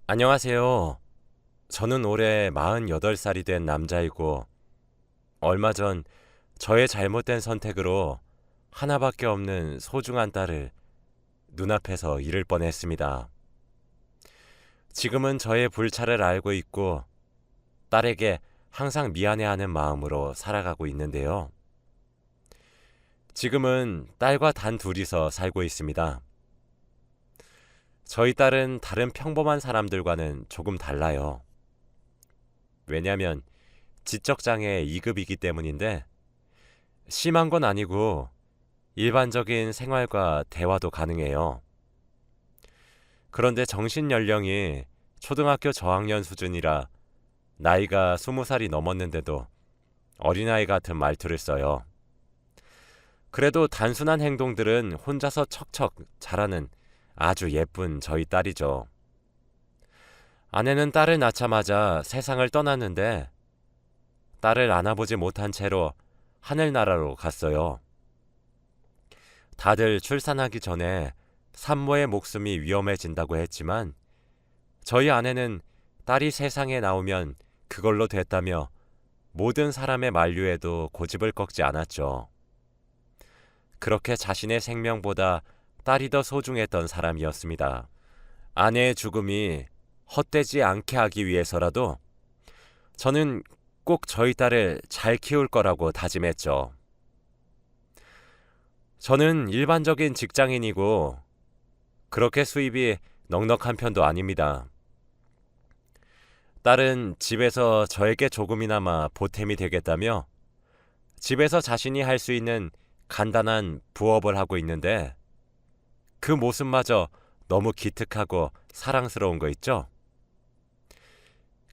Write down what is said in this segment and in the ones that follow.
안녕하세요. 저는 올해 48살이 된 남자이고, 얼마 전 저의 잘못된 선택으로 하나밖에 없는 소중한 딸을 눈앞에서 잃을 뻔했습니다. 지금은 저의 불찰을 알고 있고, 딸에게 항상 미안해하는 마음으로 살아가고 있는데요. 지금은 딸과 단 둘이서 살고 있습니다. 저희 딸은 다른 평범한 사람들과는 조금 달라요. 왜냐면 지적장애 2급이기 때문인데, 심한 건 아니고 일반적인 생활과 대화도 가능해요. 그런데 정신 연령이 초등학교 저학년 수준이라 나이가 20살이 넘었는데도 어린아이 같은 말투를 써요. 그래도 단순한 행동들은 혼자서 척척 잘하는 아주 예쁜 저희 딸이죠. 아내는 딸을 낳자마자 세상을 떠났는데, 딸을 안아보지 못한 채로 하늘나라로 갔어요. 다들 출산하기 전에 산모의 목숨이 위험해진다고 했지만, 저희 아내는 딸이 세상에 나오면 그걸로 됐다며 모든 사람의 만류에도 고집을 꺾지 않았죠. 그렇게 자신의 생명보다 딸이 더 소중했던 사람이었습니다. 아내의 죽음이 헛되지 않게 하기 위해서라도 저는 꼭 저희 딸을 잘 키울 거라고 다짐했죠. 저는 일반적인 직장인이고 그렇게 수입이 넉넉한 편도 아닙니다. 딸은 집에서 저에게 조금이나마 보탬이 되겠다며 집에서 자신이 할 수 있는 간단한 부업을 하고 있는데, 그 모습마저 너무 기특하고 사랑스러운 거 있죠?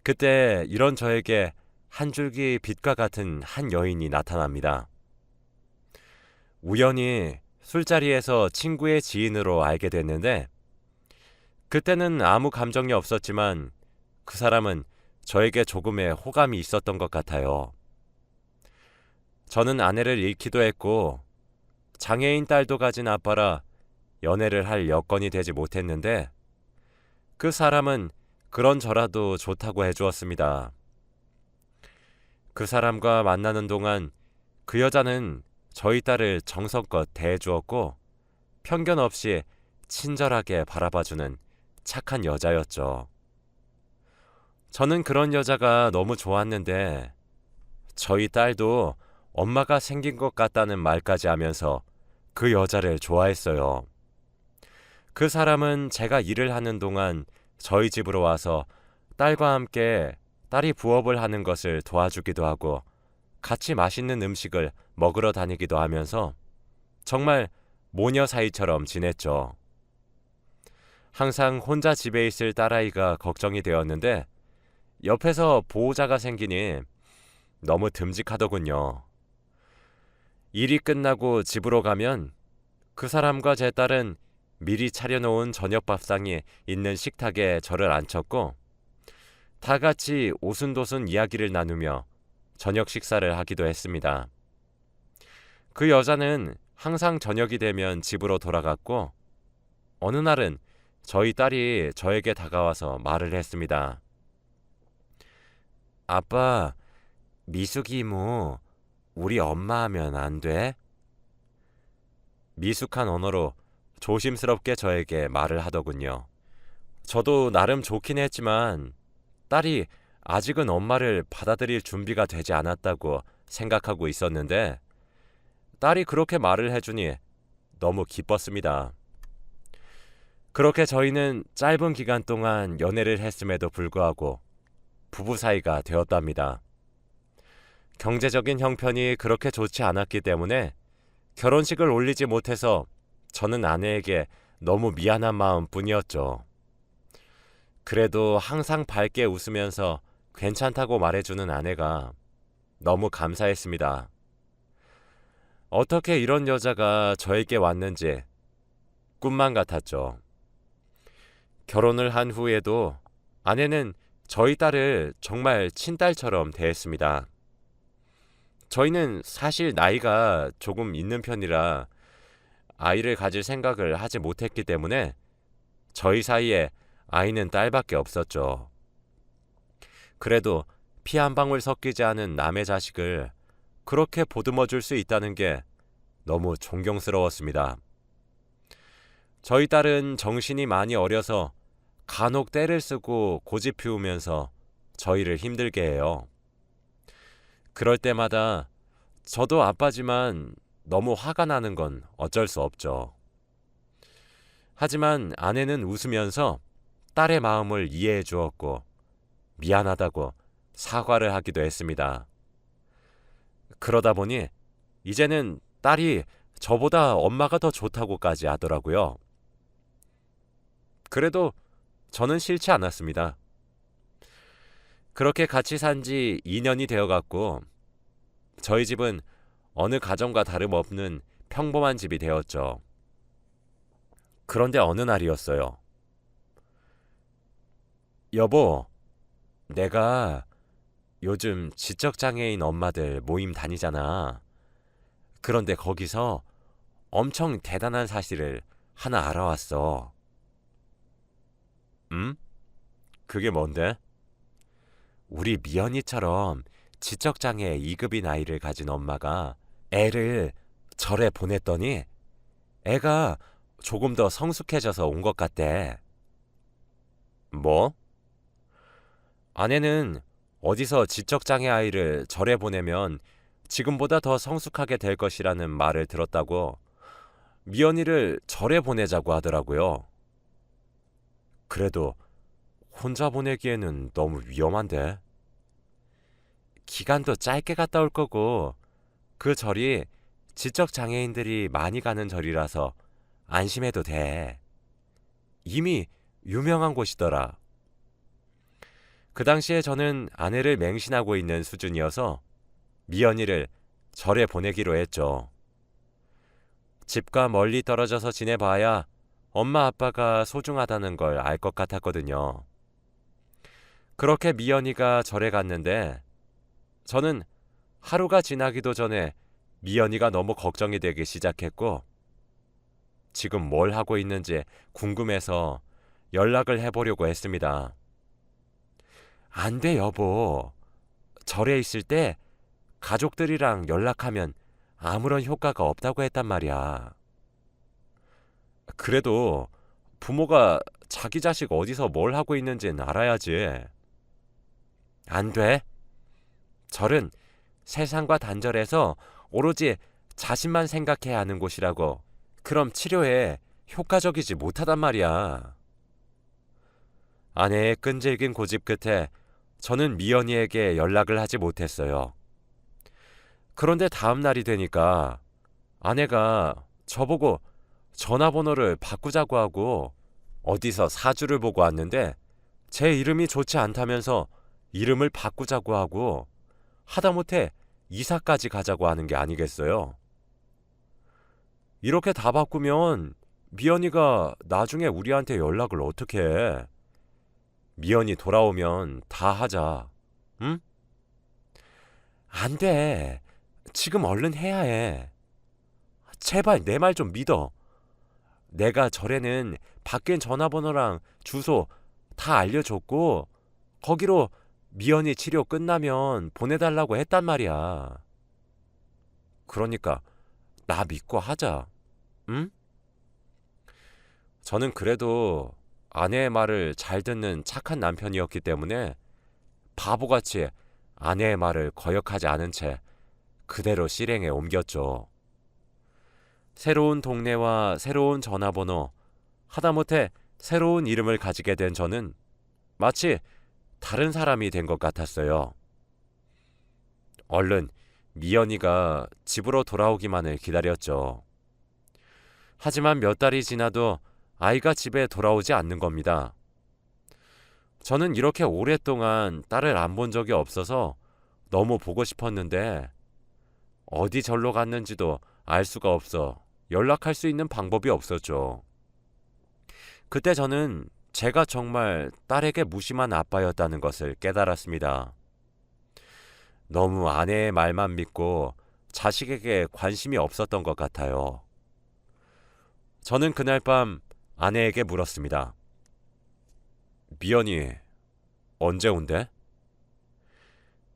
그때 이런 저에게 한 줄기 빛과 같은 한 여인이 나타납니다. 우연히 술자리에서 친구의 지인으로 알게 됐는데, 그때는 아무 감정이 없었지만 그 사람은 저에게 조금의 호감이 있었던 것 같아요. 저는 아내를 잃기도 했고 장애인 딸도 가진 아빠라 연애를 할 여건이 되지 못했는데, 그 사람은 그런저라도 좋다고 해주었습니다. 그 사람과 만나는 동안 그 여자는 저희 딸을 정성껏 대해주었고 편견 없이 친절하게 바라봐주는 착한 여자였죠. 저는 그런 여자가 너무 좋았는데, 저희 딸도 엄마가 생긴 것 같다는 말까지 하면서 그 여자를 좋아했어요. 그 사람은 제가 일을 하는 동안 저희 집으로 와서 딸과 함께 딸이 부업을 하는 것을 도와주기도 하고 같이 맛있는 음식을 먹으러 다니기도 하면서 정말 모녀 사이처럼 지냈죠. 항상 혼자 집에 있을 딸아이가 걱정이 되었는데, 옆에서 보호자가 생기니 너무 듬직하더군요. 일이 끝나고 집으로 가면 그 사람과 제 딸은 미리 차려놓은 저녁 밥상이 있는 식탁에 저를 앉혔고 다 같이 오순도순 이야기를 나누며 저녁 식사를 하기도 했습니다. 그 여자는 항상 저녁이 되면 집으로 돌아갔고, 어느 날은 저희 딸이 저에게 다가와서 말을 했습니다. 아빠, 미숙이 이모 우리 엄마 하면 안 돼? 미숙한 언어로 조심스럽게 저에게 말을 하더군요. 저도 나름 좋긴 했지만 딸이 아직은 엄마를 받아들일 준비가 되지 않았다고 생각하고 있었는데, 딸이 그렇게 말을 해주니 너무 기뻤습니다. 그렇게 저희는 짧은 기간 동안 연애를 했음에도 불구하고 부부 사이가 되었답니다. 경제적인 형편이 그렇게 좋지 않았기 때문에 결혼식을 올리지 못해서 저는 아내에게 너무 미안한 마음뿐이었죠. 그래도 항상 밝게 웃으면서 괜찮다고 말해주는 아내가 너무 감사했습니다. 어떻게 이런 여자가 저에게 왔는지 꿈만 같았죠. 결혼을 한 후에도 아내는 저희 딸을 정말 친딸처럼 대했습니다. 저희는 사실 나이가 조금 있는 편이라 아이를 가질 생각을 하지 못했기 때문에 저희 사이에 아이는 딸밖에 없었죠. 그래도 피 한 방울 섞이지 않은 남의 자식을 그렇게 보듬어 줄 수 있다는 게 너무 존경스러웠습니다. 저희 딸은 정신이 많이 어려서 간혹 떼를 쓰고 고집 피우면서 저희를 힘들게 해요. 그럴 때마다 저도 아빠지만 너무 화가 나는 건 어쩔 수 없죠. 하지만 아내는 웃으면서 딸의 마음을 이해해 주었고 미안하다고 사과를 하기도 했습니다. 그러다 보니 이제는 딸이 저보다 엄마가 더 좋다고까지 하더라고요. 그래도 저는 싫지 않았습니다. 그렇게 같이 산 지 2년이 되어갔고 저희 집은 어느 가정과 다름없는 평범한 집이 되었죠. 그런데 어느 날이었어요. 여보, 내가 요즘 지적장애인 엄마들 모임 다니잖아. 그런데 거기서 엄청 대단한 사실을 하나 알아왔어. 응? 그게 뭔데? 우리 미연이처럼 지적장애 2급인 아이를 가진 엄마가 애를 절에 보냈더니 애가 조금 더 성숙해져서 온 것 같대. 뭐? 아내는 어디서 지적장애 아이를 절에 보내면 지금보다 더 성숙하게 될 것이라는 말을 들었다고 미연이를 절에 보내자고 하더라고요. 그래도 혼자 보내기에는 너무 위험한데. 기간도 짧게 갔다 올 거고 그 절이 지적장애인들이 많이 가는 절이라서 안심해도 돼. 이미 유명한 곳이더라. 그 당시에 저는 아내를 맹신하고 있는 수준이어서 미연이를 절에 보내기로 했죠. 집과 멀리 떨어져서 지내봐야 엄마 아빠가 소중하다는 걸 알 것 같았거든요. 그렇게 미연이가 절에 갔는데 저는 하루가 지나기도 전에 미연이가 너무 걱정이 되기 시작했고 지금 뭘 하고 있는지 궁금해서 연락을 해보려고 했습니다. 안 돼, 여보. 절에 있을 때 가족들이랑 연락하면 아무런 효과가 없다고 했단 말이야. 그래도 부모가 자기 자식 어디서 뭘 하고 있는지는 알아야지. 안 돼. 절은 세상과 단절해서 오로지 자신만 생각해야 하는 곳이라고. 그럼 치료에 효과적이지 못하단 말이야. 아내의 끈질긴 고집 끝에 저는 미연이에게 연락을 하지 못했어요. 그런데 다음 날이 되니까 아내가 저보고 전화번호를 바꾸자고 하고 어디서 사주를 보고 왔는데 제 이름이 좋지 않다면서 이름을 바꾸자고 하고 하다못해 이사까지 가자고 하는 게 아니겠어요. 이렇게 다 바꾸면 미연이가 나중에 우리한테 연락을 어떻게 해? 미연이 돌아오면 다 하자. 응? 안 돼. 지금 얼른 해야 해. 제발 내 말 좀 믿어. 내가 절에는 바뀐 전화번호랑 주소 다 알려줬고 거기로 미연이 치료 끝나면 보내달라고 했단 말이야. 그러니까 나 믿고 하자. 응? 저는 그래도 아내의 말을 잘 듣는 착한 남편이었기 때문에 바보같이 아내의 말을 거역하지 않은 채 그대로 실행에 옮겼죠. 새로운 동네와 새로운 전화번호, 하다못해 새로운 이름을 가지게 된 저는 마치 다른 사람이 된 것 같았어요. 얼른 미연이가 집으로 돌아오기만을 기다렸죠. 하지만 몇 달이 지나도 아이가 집에 돌아오지 않는 겁니다. 저는 이렇게 오랫동안 딸을 안 본 적이 없어서 너무 보고 싶었는데 어디 절로 갔는지도 알 수가 없어 연락할 수 있는 방법이 없었죠. 그때 저는 제가 정말 딸에게 무심한 아빠였다는 것을 깨달았습니다. 너무 아내의 말만 믿고 자식에게 관심이 없었던 것 같아요. 저는 그날 밤 아내에게 물었습니다. 미연이 언제 온대?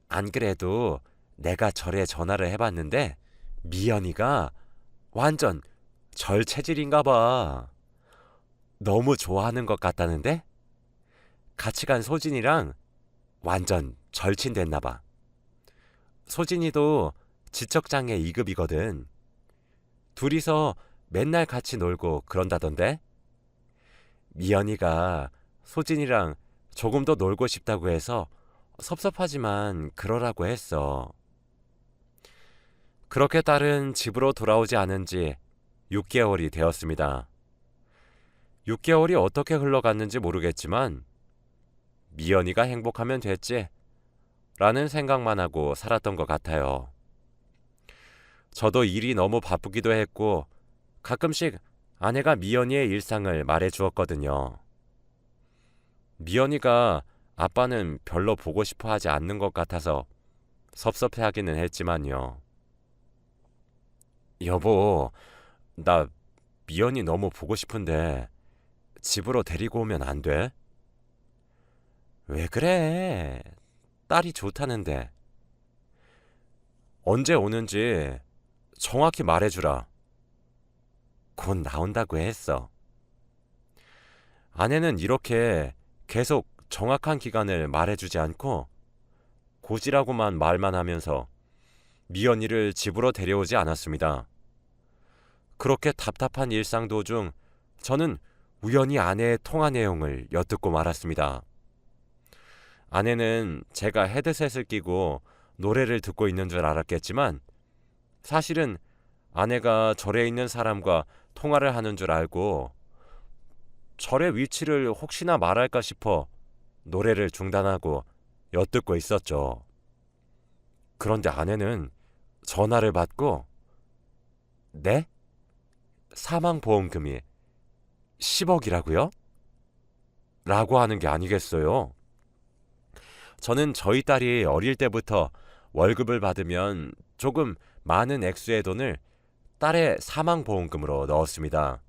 안 그래도 내가 절에 전화를 해봤는데 미연이가 완전 절 체질인가 봐. 너무 좋아하는 것 같다는데? 같이 간 소진이랑 완전 절친 됐나 봐. 소진이도 지적장애 2급이거든. 둘이서 맨날 같이 놀고 그런다던데? 미연이가 소진이랑 조금 더 놀고 싶다고 해서 섭섭하지만 그러라고 했어. 그렇게 딸은 집으로 돌아오지 않은 지 6개월이 되었습니다. 6개월이 어떻게 흘러갔는지 모르겠지만 미연이가 행복하면 됐지 라는 생각만 하고 살았던 것 같아요. 저도 일이 너무 바쁘기도 했고 가끔씩 아내가 미연이의 일상을 말해 주었거든요. 미연이가 아빠는 별로 보고 싶어 하지 않는 것 같아서 섭섭해 하기는 했지만요. 여보, 나 미연이 너무 보고 싶은데 집으로 데리고 오면 안 돼? 왜 그래? 딸이 좋다는데. 언제 오는지 정확히 말해주라. 곧 나온다고 했어. 아내는 이렇게 계속 정확한 기간을 말해주지 않고 곧이라고만 말만 하면서 미연이를 집으로 데려오지 않았습니다. 그렇게 답답한 일상 도중 저는 우연히 아내의 통화 내용을 엿듣고 말았습니다. 아내는 제가 헤드셋을 끼고 노래를 듣고 있는 줄 알았겠지만 사실은 아내가 절에 있는 사람과 통화를 하는 줄 알고 절의 위치를 혹시나 말할까 싶어 노래를 중단하고 엿듣고 있었죠. 그런데 아내는 전화를 받고 네? 사망보험금이 10억이라고요? 라고 하는 게 아니겠어요. 저는 저희 딸이 어릴 때부터 월급을 받으면 조금 많은 액수의 돈을 딸의 사망보험금으로 넣었습니다.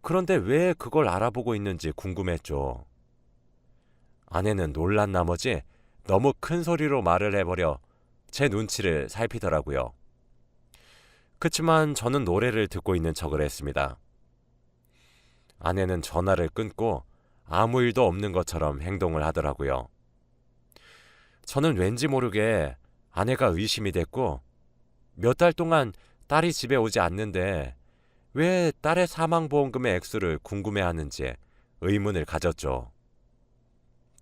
그런데 왜 그걸 알아보고 있는지 궁금했죠. 아내는 놀란 나머지 너무 큰 소리로 말을 해버려 제 눈치를 살피더라고요. 그치만 저는 노래를 듣고 있는 척을 했습니다. 아내는 전화를 끊고 아무 일도 없는 것처럼 행동을 하더라고요. 저는 왠지 모르게 아내가 의심이 됐고 몇 달 동안 딸이 집에 오지 않는데 왜 딸의 사망보험금의 액수를 궁금해하는지 의문을 가졌죠.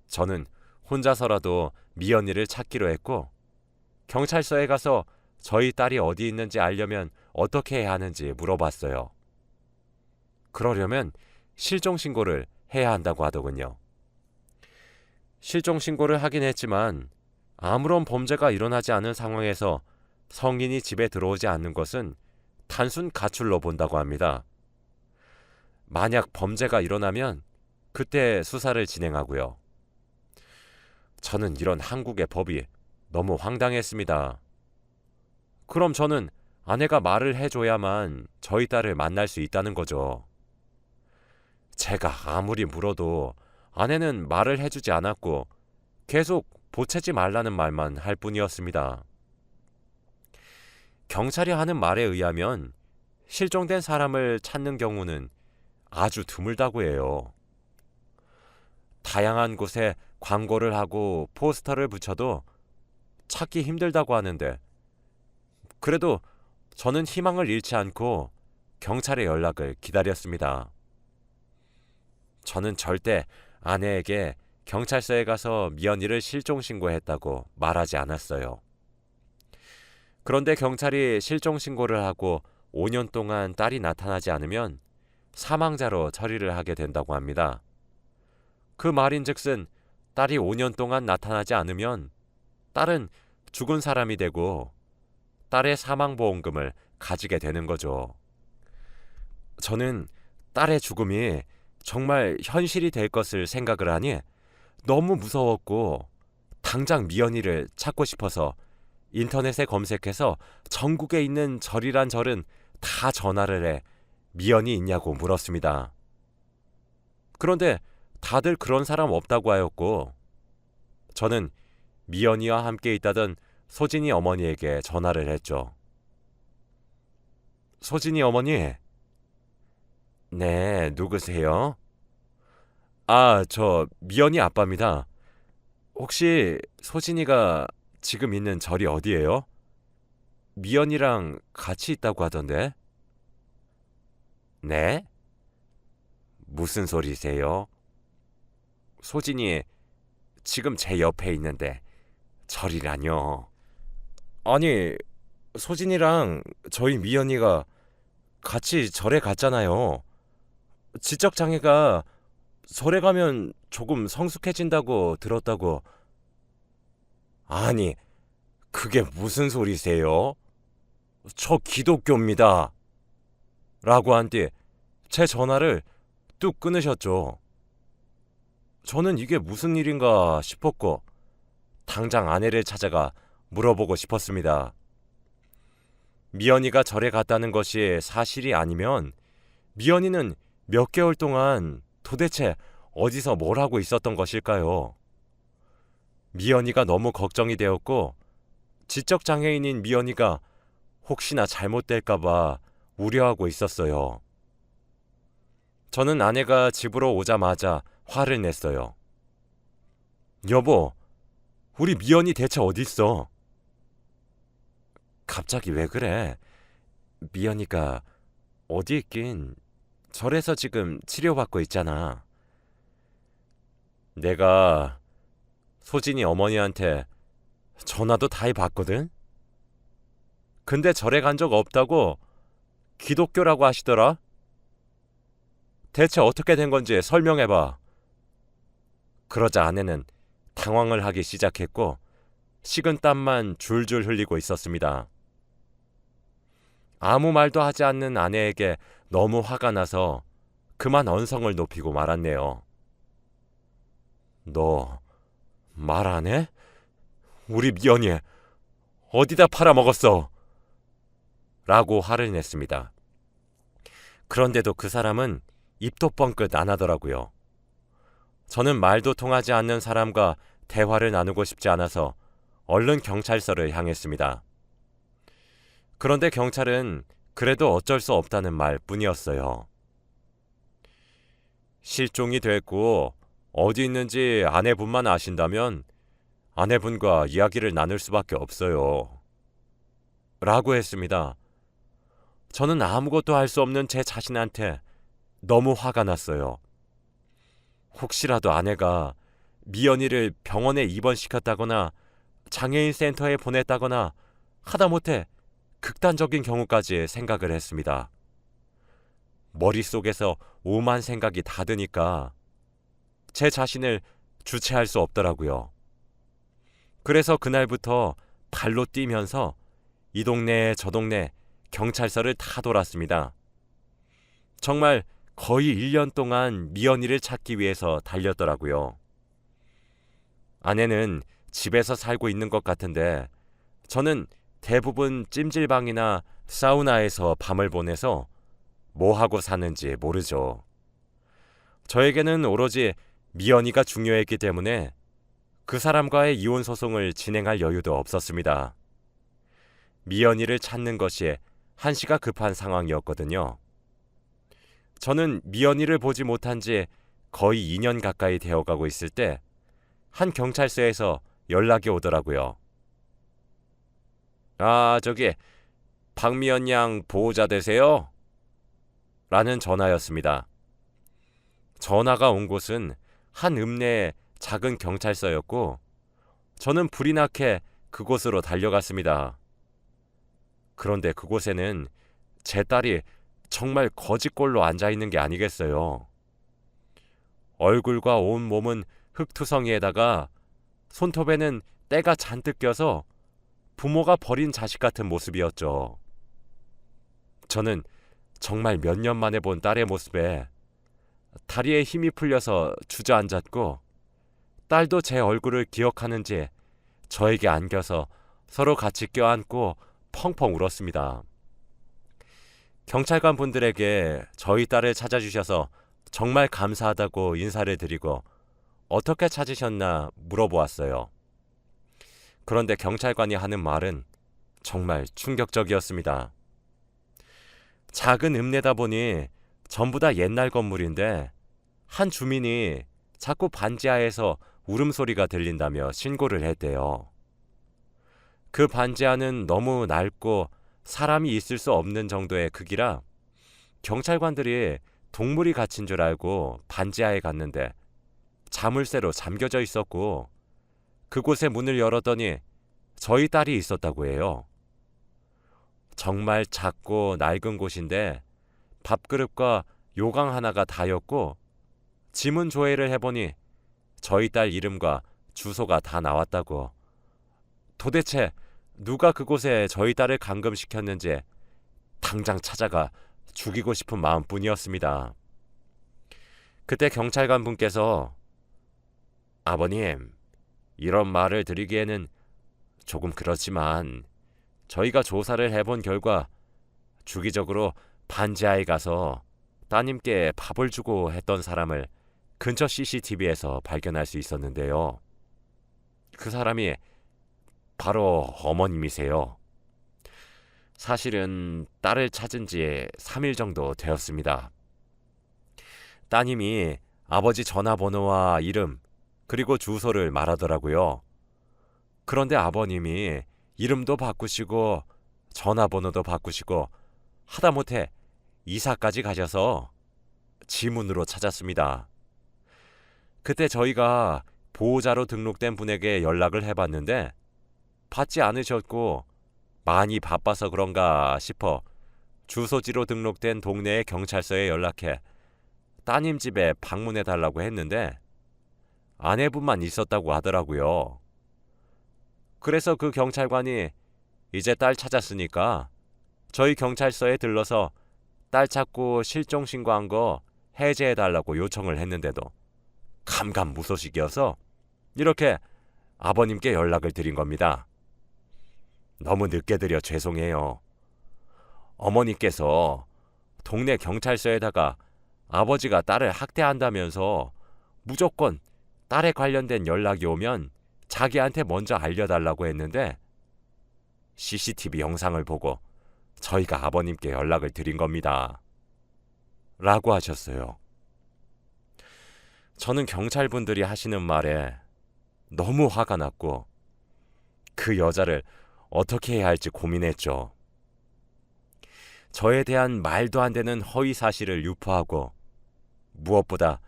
저는 혼자서라도 미연이를 찾기로 했고 경찰서에 가서 저희 딸이 어디 있는지 알려면 어떻게 해야 하는지 물어봤어요. 그러려면 실종신고를 해야 한다고 하더군요. 실종신고를 하긴 했지만 아무런 범죄가 일어나지 않은 상황에서 성인이 집에 들어오지 않는 것은 단순 가출로 본다고 합니다. 만약 범죄가 일어나면 그때 수사를 진행하고요. 저는 이런 한국의 법이 너무 황당했습니다. 그럼 저는 아내가 말을 해줘야만 저희 딸을 만날 수 있다는 거죠. 제가 아무리 물어도 아내는 말을 해주지 않았고 계속 보채지 말라는 말만 할 뿐이었습니다. 경찰이 하는 말에 의하면 실종된 사람을 찾는 경우는 아주 드물다고 해요. 다양한 곳에 광고를 하고 포스터를 붙여도 찾기 힘들다고 하는데 그래도 저는 희망을 잃지 않고 경찰의 연락을 기다렸습니다. 저는 절대 아내에게 경찰서에 가서 미연이를 실종신고했다고 말하지 않았어요. 그런데 경찰이 실종신고를 하고 5년 동안 딸이 나타나지 않으면 사망자로 처리를 하게 된다고 합니다. 그 말인즉슨 딸이 5년 동안 나타나지 않으면 딸은 죽은 사람이 되고 딸의 사망보험금을 가지게 되는 거죠. 저는 딸의 죽음이 정말 현실이 될 것을 생각을 하니 너무 무서웠고 당장 미연이를 찾고 싶어서 인터넷에 검색해서 전국에 있는 절이란 절은 다 전화를 해 미연이 있냐고 물었습니다. 그런데 다들 그런 사람 없다고 하였고 저는 미연이와 함께 있다던 소진이 어머니에게 전화를 했죠. 소진이 어머니. 네, 누구세요? 저 미연이 아빠입니다. 혹시 소진이가 지금 있는 절이 어디예요? 미연이랑 같이 있다고 하던데. 네? 무슨 소리세요? 소진이 지금 제 옆에 있는데 절이라뇨. 아니, 소진이랑 저희 미연이가 같이 절에 갔잖아요. 지적장애가 절에 가면 조금 성숙해진다고 들었다고. 아니, 그게 무슨 소리세요? 저 기독교입니다. 라고 한 뒤 제 전화를 뚝 끊으셨죠. 저는 이게 무슨 일인가 싶었고 당장 아내를 찾아가 물어보고 싶었습니다. 미연이가 절에 갔다는 것이 사실이 아니면 미연이는 몇 개월 동안 도대체 어디서 뭘 하고 있었던 것일까요? 미연이가 너무 걱정이 되었고 지적장애인인 미연이가 혹시나 잘못될까봐 우려하고 있었어요. 저는 아내가 집으로 오자마자 화를 냈어요. 여보, 우리 미연이 대체 어딨어? 갑자기 왜 그래? 미연이가 어디 있긴 절에서 지금 치료받고 있잖아. 내가 소진이 어머니한테 전화도 다 해봤거든? 근데 절에 간 적 없다고 기독교라고 하시더라? 대체 어떻게 된 건지 설명해봐. 그러자 아내는 당황을 하기 시작했고 식은땀만 줄줄 흘리고 있었습니다. 아무 말도 하지 않는 아내에게 너무 화가 나서 그만 언성을 높이고 말았네요. 너 말 안 해? 우리 미연이 어디다 팔아먹었어? 라고 화를 냈습니다. 그런데도 그 사람은 입도 뻥끗 안 하더라고요. 저는 말도 통하지 않는 사람과 대화를 나누고 싶지 않아서 얼른 경찰서를 향했습니다. 그런데 경찰은 그래도 어쩔 수 없다는 말 뿐이었어요. 실종이 됐고 어디 있는지 아내분만 아신다면 아내분과 이야기를 나눌 수밖에 없어요. 라고 했습니다. 저는 아무것도 할 수 없는 제 자신한테 너무 화가 났어요. 혹시라도 아내가 미연이를 병원에 입원시켰다거나 장애인 센터에 보냈다거나 하다못해 극단적인 경우까지 생각을 했습니다. 머릿속에서 오만 생각이 다 드니까 제 자신을 주체할 수 없더라고요. 그래서 그날부터 발로 뛰면서 이 동네 저 동네 경찰서를 다 돌았습니다. 정말 거의 1년 동안 미연이를 찾기 위해서 달렸더라고요. 아내는 집에서 살고 있는 것 같은데 저는 대부분 찜질방이나 사우나에서 밤을 보내서 뭐 하고 사는지 모르죠. 저에게는 오로지 미연이가 중요했기 때문에 그 사람과의 이혼 소송을 진행할 여유도 없었습니다. 미연이를 찾는 것이 한시가 급한 상황이었거든요. 저는 미연이를 보지 못한 지 거의 2년 가까이 되어가고 있을 때 한 경찰서에서 연락이 오더라고요. 저기 박미연 양 보호자 되세요? 라는 전화였습니다. 전화가 온 곳은 한 읍내의 작은 경찰서였고 저는 불이 나게 그곳으로 달려갔습니다. 그런데 그곳에는 제 딸이 정말 거지꼴로 앉아있는 게 아니겠어요. 얼굴과 온 몸은 흙투성이에다가 손톱에는 때가 잔뜩 껴서 부모가 버린 자식 같은 모습이었죠. 저는 정말 몇 년 만에 본 딸의 모습에 다리에 힘이 풀려서 주저앉았고 딸도 제 얼굴을 기억하는지 저에게 안겨서 서로 같이 껴안고 펑펑 울었습니다. 경찰관 분들에게 저희 딸을 찾아주셔서 정말 감사하다고 인사를 드리고 어떻게 찾으셨나 물어보았어요. 그런데 경찰관이 하는 말은 정말 충격적이었습니다. 작은 읍내다 보니 전부 다 옛날 건물인데 한 주민이 자꾸 반지하에서 울음소리가 들린다며 신고를 했대요. 그 반지하는 너무 낡고 사람이 있을 수 없는 정도의 크기라 경찰관들이 동물이 갇힌 줄 알고 반지하에 갔는데 자물쇠로 잠겨져 있었고 그곳에 문을 열었더니 저희 딸이 있었다고 해요. 정말 작고 낡은 곳인데 밥그릇과 요강 하나가 다였고 지문 조회를 해보니 저희 딸 이름과 주소가 다 나왔다고. 도대체 누가 그곳에 저희 딸을 감금시켰는지 당장 찾아가 죽이고 싶은 마음뿐이었습니다. 그때 경찰관 분께서 아버님, 이런 말을 드리기에는 조금 그렇지만 저희가 조사를 해본 결과 주기적으로 반지하에 가서 따님께 밥을 주고 했던 사람을 근처 CCTV에서 발견할 수 있었는데요. 그 사람이 바로 어머님이세요. 사실은 딸을 찾은 지 3일 정도 되었습니다. 따님이 아버지 전화번호와 이름 그리고 주소를 말하더라고요. 그런데 아버님이 이름도 바꾸시고 전화번호도 바꾸시고 하다못해 이사까지 가셔서 지문으로 찾았습니다. 그때 저희가 보호자로 등록된 분에게 연락을 해봤는데 받지 않으셨고 많이 바빠서 그런가 싶어 주소지로 등록된 동네의 경찰서에 연락해 따님 집에 방문해달라고 했는데 아내분만 있었다고 하더라고요. 그래서 그 경찰관이 이제 딸 찾았으니까 저희 경찰서에 들러서 딸 찾고 실종 신고한 거 해제해달라고 요청을 했는데도 감감무소식이어서 이렇게 아버님께 연락을 드린 겁니다. 너무 늦게 드려 죄송해요. 어머니께서 동네 경찰서에다가 아버지가 딸을 학대한다면서 무조건 딸에 관련된 연락이 오면 자기한테 먼저 알려달라고 했는데 CCTV 영상을 보고 저희가 아버님께 연락을 드린 겁니다. 라고 하셨어요. 저는 경찰분들이 하시는 말에 너무 화가 났고 그 여자를 어떻게 해야 할지 고민했죠. 저에 대한 말도 안 되는 허위 사실을 유포하고 무엇보다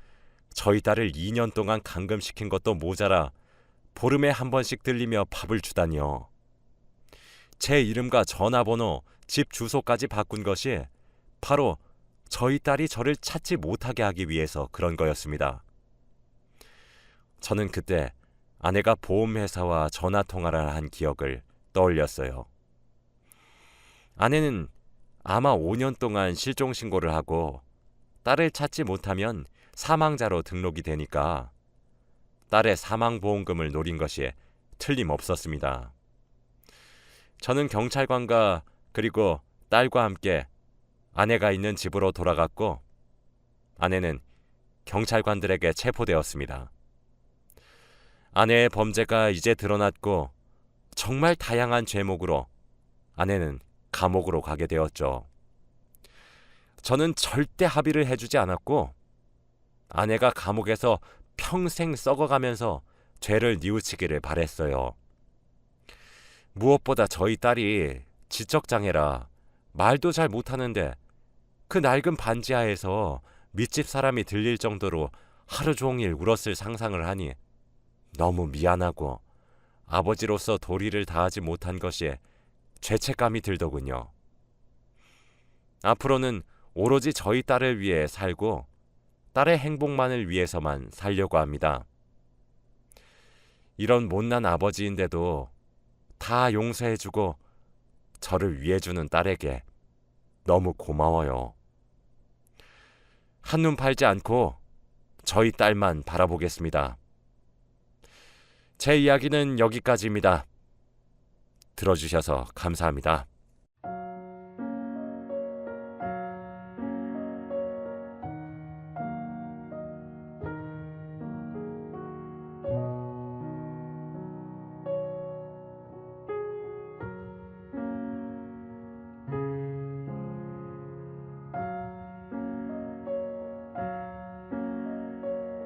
저희 딸을 2년 동안 감금시킨 것도 모자라 보름에 한 번씩 들리며 밥을 주다니요. 제 이름과 전화번호, 집 주소까지 바꾼 것이 바로 저희 딸이 저를 찾지 못하게 하기 위해서 그런 거였습니다. 저는 그때 아내가 보험회사와 전화통화를 한 기억을 떠올렸어요. 아내는 아마 5년 동안 실종신고를 하고 딸을 찾지 못하면 사망자로 등록이 되니까 딸의 사망보험금을 노린 것이 틀림없었습니다. 저는 경찰관과 그리고 딸과 함께 아내가 있는 집으로 돌아갔고 아내는 경찰관들에게 체포되었습니다. 아내의 범죄가 이제 드러났고 정말 다양한 죄목으로 아내는 감옥으로 가게 되었죠. 저는 절대 합의를 해주지 않았고 아내가 감옥에서 평생 썩어가면서 죄를 뉘우치기를 바랬어요. 무엇보다 저희 딸이 지적장애라 말도 잘 못하는데 그 낡은 반지하에서 밑집 사람이 들릴 정도로 하루 종일 울었을 상상을 하니 너무 미안하고 아버지로서 도리를 다하지 못한 것이 죄책감이 들더군요. 앞으로는 오로지 저희 딸을 위해 살고 딸의 행복만을 위해서만 살려고 합니다. 이런 못난 아버지인데도 다 용서해주고 저를 위해주는 딸에게 너무 고마워요. 한눈 팔지 않고 저희 딸만 바라보겠습니다. 제 이야기는 여기까지입니다. 들어주셔서 감사합니다.